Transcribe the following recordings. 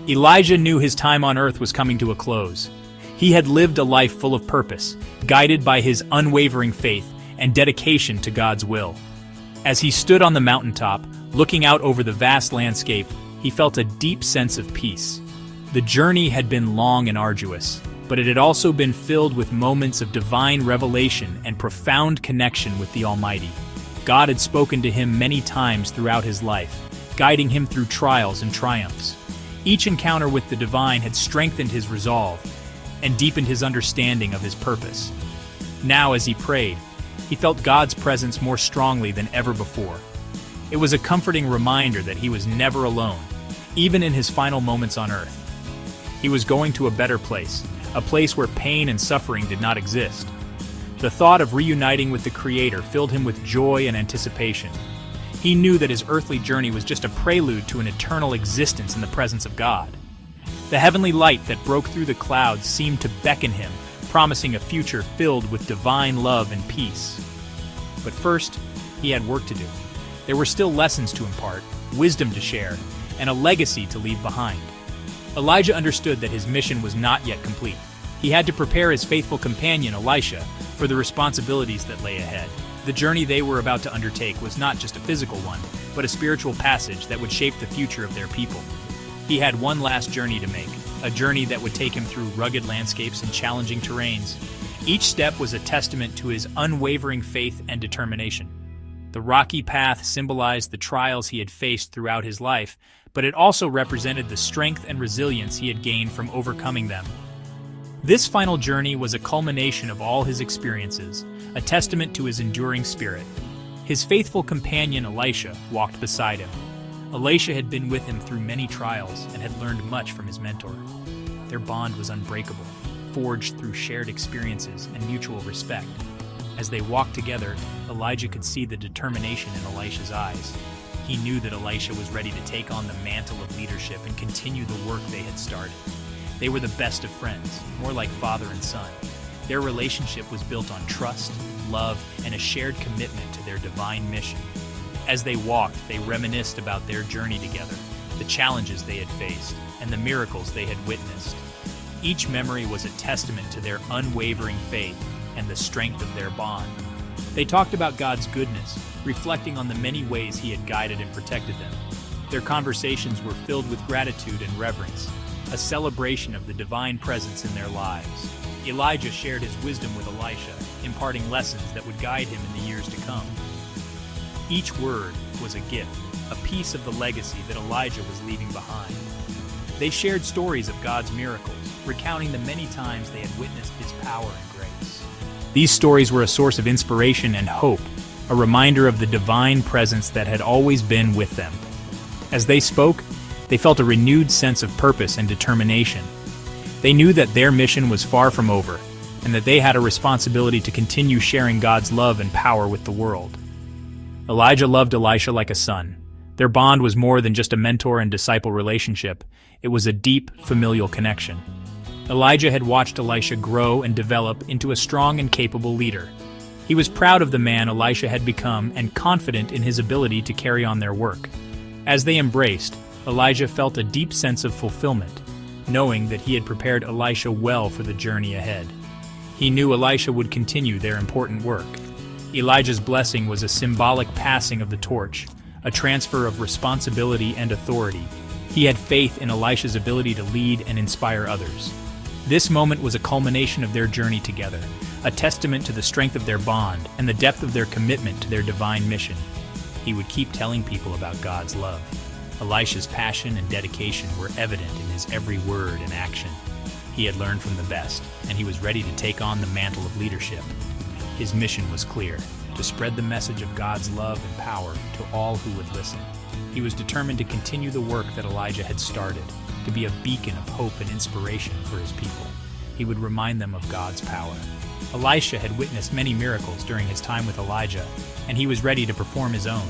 Elijah knew his time on earth was coming to a close. He had lived a life full of purpose, guided by his unwavering faith and dedication to God's will. As he stood on the mountaintop, looking out over the vast landscape, he felt a deep sense of peace. The journey had been long and arduous, but it had also been filled with moments of divine revelation and profound connection with the Almighty. God had spoken to him many times throughout his life, guiding him through trials and triumphs. Each encounter with the divine had strengthened his resolve and deepened his understanding of his purpose. Now, as he prayed, he felt God's presence more strongly than ever before. It was a comforting reminder that he was never alone, even in his final moments on earth. He was going to a better place, a place where pain and suffering did not exist. The thought of reuniting with the Creator filled him with joy and anticipation. He knew that his earthly journey was just a prelude to an eternal existence in the presence of God. The heavenly light that broke through the clouds seemed to beckon him, promising a future filled with divine love and peace. But first, he had work to do. There were still lessons to impart, wisdom to share, and a legacy to leave behind. Elijah understood that his mission was not yet complete. He had to prepare his faithful companion, Elisha, for the responsibilities that lay ahead. The journey they were about to undertake was not just a physical one, but a spiritual passage that would shape the future of their people. He had one last journey to make, a journey that would take him through rugged landscapes and challenging terrains. Each step was a testament to his unwavering faith and determination. The rocky path symbolized the trials he had faced throughout his life, but it also represented the strength and resilience he had gained from overcoming them. This final journey was a culmination of all his experiences, a testament to his enduring spirit. His faithful companion Elisha walked beside him. Elisha had been with him through many trials and had learned much from his mentor. Their bond was unbreakable, forged through shared experiences and mutual respect. As they walked together, Elijah could see the determination in Elisha's eyes. He knew that Elisha was ready to take on the mantle of leadership and continue the work they had started. They were the best of friends, more like father and son. Their relationship was built on trust, love, and a shared commitment to their divine mission. As they walked, they reminisced about their journey together, the challenges they had faced, and the miracles they had witnessed. Each memory was a testament to their unwavering faith and the strength of their bond. They talked about God's goodness, reflecting on the many ways He had guided and protected them. Their conversations were filled with gratitude and reverence, a celebration of the divine presence in their lives. Elijah shared his wisdom with Elisha, imparting lessons that would guide him in the years to come. Each word was a gift, a piece of the legacy that Elijah was leaving behind. They shared stories of God's miracles, recounting the many times they had witnessed His power and grace. These stories were a source of inspiration and hope, a reminder of the divine presence that had always been with them. As they spoke, they felt a renewed sense of purpose and determination. They knew that their mission was far from over, and that they had a responsibility to continue sharing God's love and power with the world. Elijah loved Elisha like a son. Their bond was more than just a mentor and disciple relationship. It was a deep, familial connection. Elijah had watched Elisha grow and develop into a strong and capable leader. He was proud of the man Elisha had become and confident in his ability to carry on their work. As they embraced, Elijah felt a deep sense of fulfillment, knowing that he had prepared Elisha well for the journey ahead. He knew Elisha would continue their important work. Elijah's blessing was a symbolic passing of the torch, a transfer of responsibility and authority. He had faith in Elisha's ability to lead and inspire others. This moment was a culmination of their journey together, a testament to the strength of their bond and the depth of their commitment to their divine mission. He would keep telling people about God's love. Elisha's passion and dedication were evident in his every word and action. He had learned from the best, and he was ready to take on the mantle of leadership. His mission was clear: to spread the message of God's love and power to all who would listen. He was determined to continue the work that Elijah had started, to be a beacon of hope and inspiration for his people. He would remind them of God's power. Elisha had witnessed many miracles during his time with Elijah, and he was ready to perform his own.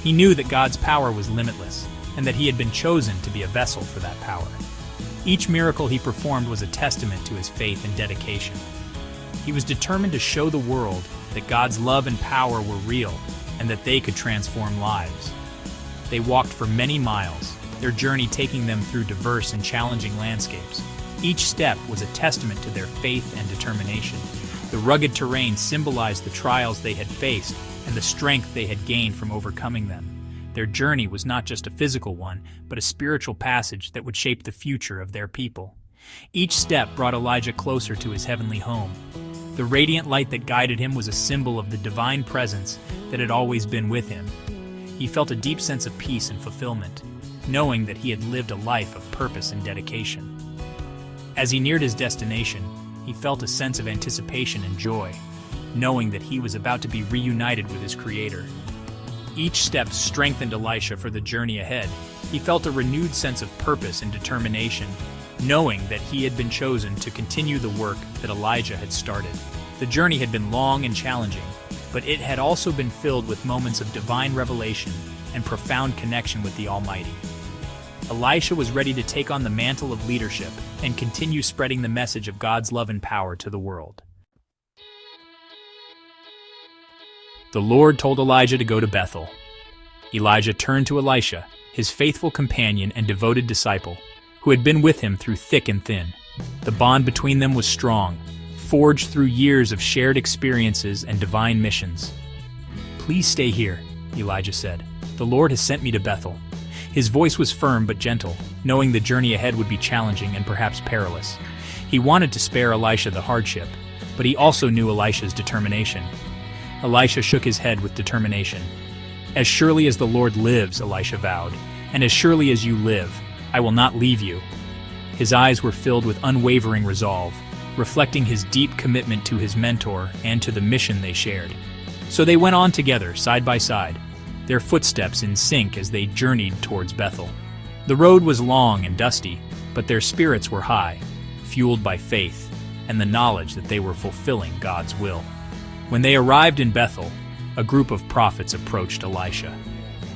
He knew that God's power was limitless, and that he had been chosen to be a vessel for that power. Each miracle he performed was a testament to his faith and dedication. He was determined to show the world that God's love and power were real, and that they could transform lives. They walked for many miles, their journey taking them through diverse and challenging landscapes. Each step was a testament to their faith and determination. The rugged terrain symbolized the trials they had faced and the strength they had gained from overcoming them. Their journey was not just a physical one, but a spiritual passage that would shape the future of their people. Each step brought Elijah closer to his heavenly home. The radiant light that guided him was a symbol of the divine presence that had always been with him. He felt a deep sense of peace and fulfillment, knowing that he had lived a life of purpose and dedication. As he neared his destination, he felt a sense of anticipation and joy, knowing that he was about to be reunited with his Creator. Each step strengthened Elisha for the journey ahead. He felt a renewed sense of purpose and determination, knowing that he had been chosen to continue the work that Elijah had started. The journey had been long and challenging, but it had also been filled with moments of divine revelation and profound connection with the Almighty. Elisha was ready to take on the mantle of leadership and continue spreading the message of God's love and power to the world. The Lord told Elijah to go to Bethel. Elijah turned to Elisha, his faithful companion and devoted disciple, who had been with him through thick and thin. The bond between them was strong, forged through years of shared experiences and divine missions. "Please stay here," Elijah said. "The Lord has sent me to Bethel." His voice was firm but gentle, knowing the journey ahead would be challenging and perhaps perilous. He wanted to spare Elisha the hardship, but he also knew Elisha's determination. Elisha shook his head with determination. "As surely as the Lord lives," Elisha vowed, "and as surely as you live, I will not leave you." His eyes were filled with unwavering resolve, reflecting his deep commitment to his mentor and to the mission they shared. So they went on together, side by side, their footsteps in sync as they journeyed towards Bethel. The road was long and dusty, but their spirits were high, fueled by faith and the knowledge that they were fulfilling God's will. When they arrived in Bethel, a group of prophets approached Elisha.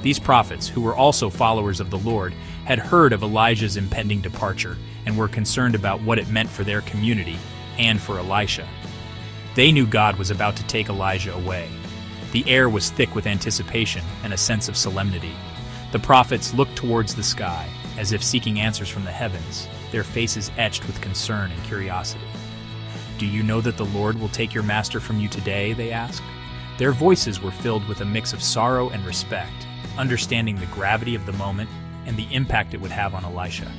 These prophets, who were also followers of the Lord, had heard of Elijah's impending departure and were concerned about what it meant for their community and for Elisha. They knew God was about to take Elijah away. The air was thick with anticipation and a sense of solemnity. The prophets looked towards the sky, as if seeking answers from the heavens, their faces etched with concern and curiosity. "Do you know that the Lord will take your master from you today?" they asked. Their voices were filled with a mix of sorrow and respect, understanding the gravity of the moment and the impact it would have on Elisha.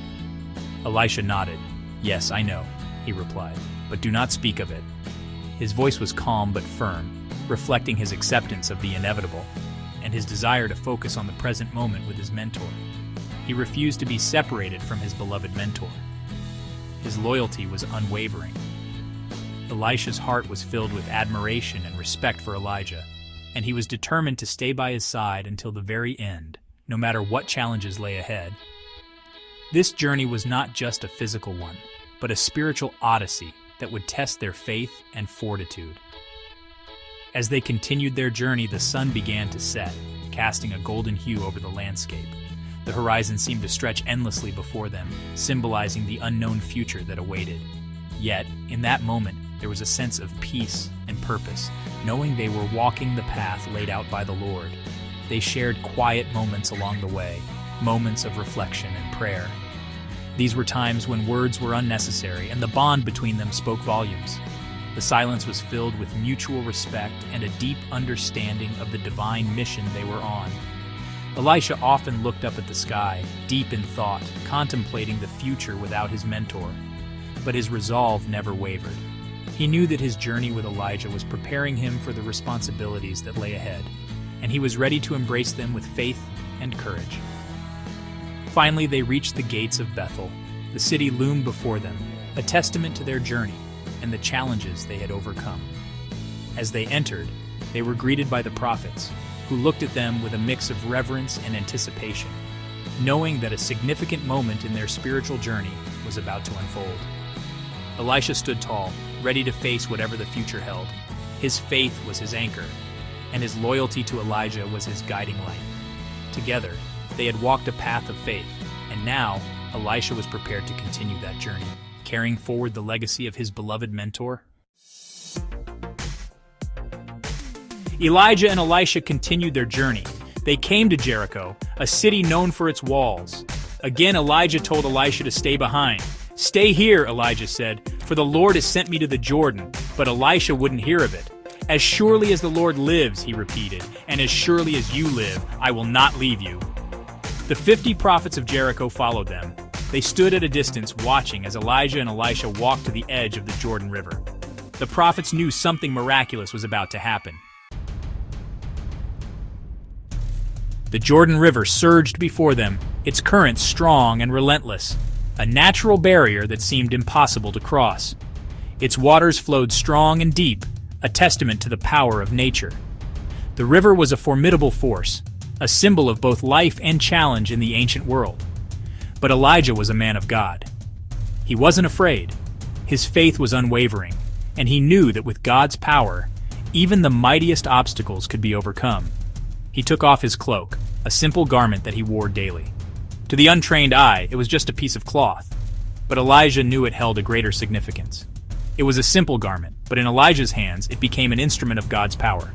Elisha nodded. "Yes, I know," he replied, "but do not speak of it." His voice was calm but firm, reflecting his acceptance of the inevitable and his desire to focus on the present moment with his mentor. He refused to be separated from his beloved mentor. His loyalty was unwavering. Elisha's heart was filled with admiration and respect for Elijah, and he was determined to stay by his side until the very end, no matter what challenges lay ahead. This journey was not just a physical one, but a spiritual odyssey that would test their faith and fortitude. As they continued their journey, the sun began to set, casting a golden hue over the landscape. The horizon seemed to stretch endlessly before them, symbolizing the unknown future that awaited. Yet, in that moment, there was a sense of peace and purpose, knowing they were walking the path laid out by the Lord. They shared quiet moments along the way, moments of reflection and prayer. These were times when words were unnecessary and the bond between them spoke volumes. The silence was filled with mutual respect and a deep understanding of the divine mission they were on. Elisha often looked up at the sky, deep in thought, contemplating the future without his mentor. But his resolve never wavered. He knew that his journey with Elijah was preparing him for the responsibilities that lay ahead, and he was ready to embrace them with faith and courage. Finally, they reached the gates of Bethel. The city loomed before them, a testament to their journey and the challenges they had overcome. As they entered, they were greeted by the prophets, who looked at them with a mix of reverence and anticipation, knowing that a significant moment in their spiritual journey was about to unfold. Elisha stood tall, ready to face whatever the future held. His faith was his anchor, and his loyalty to Elijah was his guiding light. Together, they had walked a path of faith, and now Elisha was prepared to continue that journey, carrying forward the legacy of his beloved mentor. Elijah and Elisha continued their journey. They came to Jericho, a city known for its walls. Again, Elijah told Elisha to stay behind. "Stay here," Elijah said, "for the Lord has sent me to the Jordan." But Elisha wouldn't hear of it. "As surely as the Lord lives," he repeated, "and as surely as you live, I will not leave you." The 50 prophets of Jericho followed them. They stood at a distance watching as Elijah and Elisha walked to the edge of the Jordan River. The prophets knew something miraculous was about to happen. The Jordan River surged before them, its current strong and relentless, a natural barrier that seemed impossible to cross. Its waters flowed strong and deep, a testament to the power of nature. The river was a formidable force, a symbol of both life and challenge in the ancient world. But Elijah was a man of God. He wasn't afraid. His faith was unwavering, and he knew that with God's power, even the mightiest obstacles could be overcome. He took off his cloak, a simple garment that he wore daily. To the untrained eye, it was just a piece of cloth, but Elijah knew it held a greater significance. It was a simple garment, but in Elijah's hands, it became an instrument of God's power.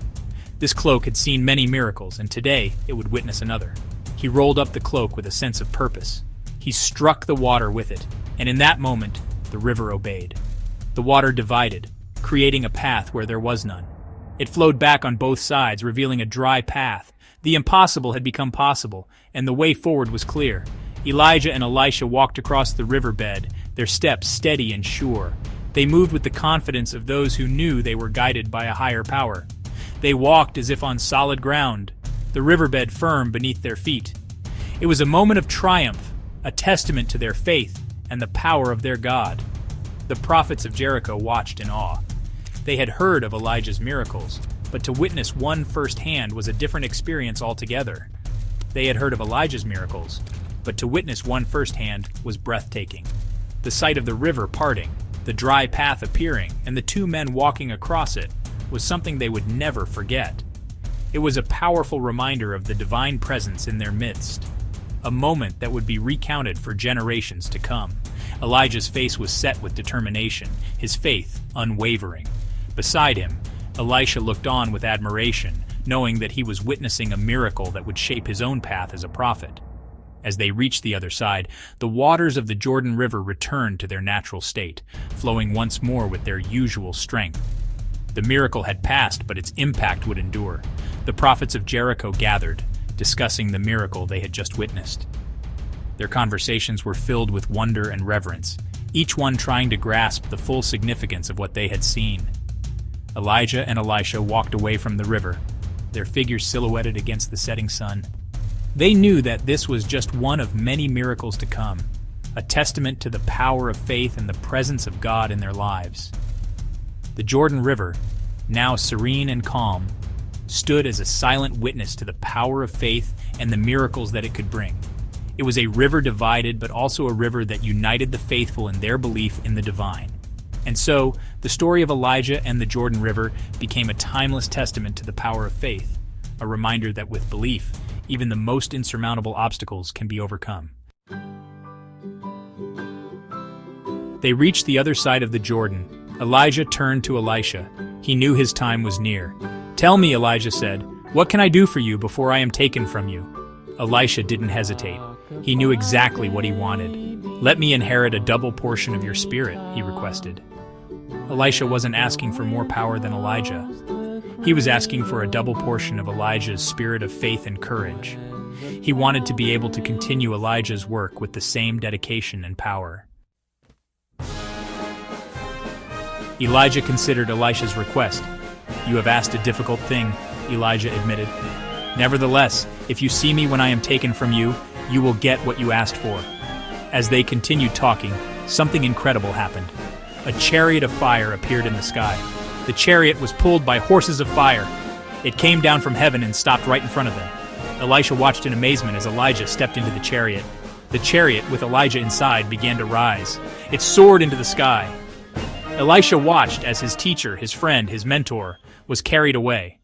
This cloak had seen many miracles, and today it would witness another. He rolled up the cloak with a sense of purpose. He struck the water with it, and in that moment, the river obeyed. The water divided, creating a path where there was none. It flowed back on both sides, revealing a dry path. The impossible had become possible, and the way forward was clear. Elijah and Elisha walked across the riverbed, their steps steady and sure. They moved with the confidence of those who knew they were guided by a higher power. They walked as if on solid ground, the riverbed firm beneath their feet. It was a moment of triumph, a testament to their faith and the power of their God. The prophets of Jericho watched in awe. They had heard of Elijah's miracles, but to witness one firsthand was a different experience altogether. They had heard of Elijah's miracles, but to witness one firsthand was breathtaking. The sight of the river parting, the dry path appearing, and the two men walking across it was something they would never forget. It was a powerful reminder of the divine presence in their midst, a moment that would be recounted for generations to come. Elijah's face was set with determination, his faith unwavering. Beside him, Elisha looked on with admiration, knowing that he was witnessing a miracle that would shape his own path as a prophet. As they reached the other side, the waters of the Jordan River returned to their natural state, flowing once more with their usual strength. The miracle had passed, but its impact would endure. The prophets of Jericho gathered, discussing the miracle they had just witnessed. Their conversations were filled with wonder and reverence, each one trying to grasp the full significance of what they had seen. Elijah and Elisha walked away from the river, their figures silhouetted against the setting sun. They knew that this was just one of many miracles to come, a testament to the power of faith and the presence of God in their lives. The Jordan River, now serene and calm, stood as a silent witness to the power of faith and the miracles that it could bring. It was a river divided, but also a river that united the faithful in their belief in the divine. And so, the story of Elijah and the Jordan River became a timeless testament to the power of faith, a reminder that with belief, even the most insurmountable obstacles can be overcome. They reached the other side of the Jordan. Elijah turned to Elisha. He knew his time was near. "Tell me," Elijah said, "what can I do for you before I am taken from you?" Elisha didn't hesitate. He knew exactly what he wanted. "Let me inherit a double portion of your spirit," he requested. Elisha wasn't asking for more power than Elijah. He was asking for a double portion of Elijah's spirit of faith and courage. He wanted to be able to continue Elijah's work with the same dedication and power. Elijah considered Elisha's request. "You have asked a difficult thing," Elijah admitted. "Nevertheless, if you see me when I am taken from you, you will get what you asked for." As they continued talking, something incredible happened. A chariot of fire appeared in the sky. The chariot was pulled by horses of fire. It came down from heaven and stopped right in front of them. Elisha watched in amazement as Elijah stepped into the chariot. The chariot, with Elijah inside, began to rise. It soared into the sky. Elisha watched as his teacher, his friend, his mentor, was carried away.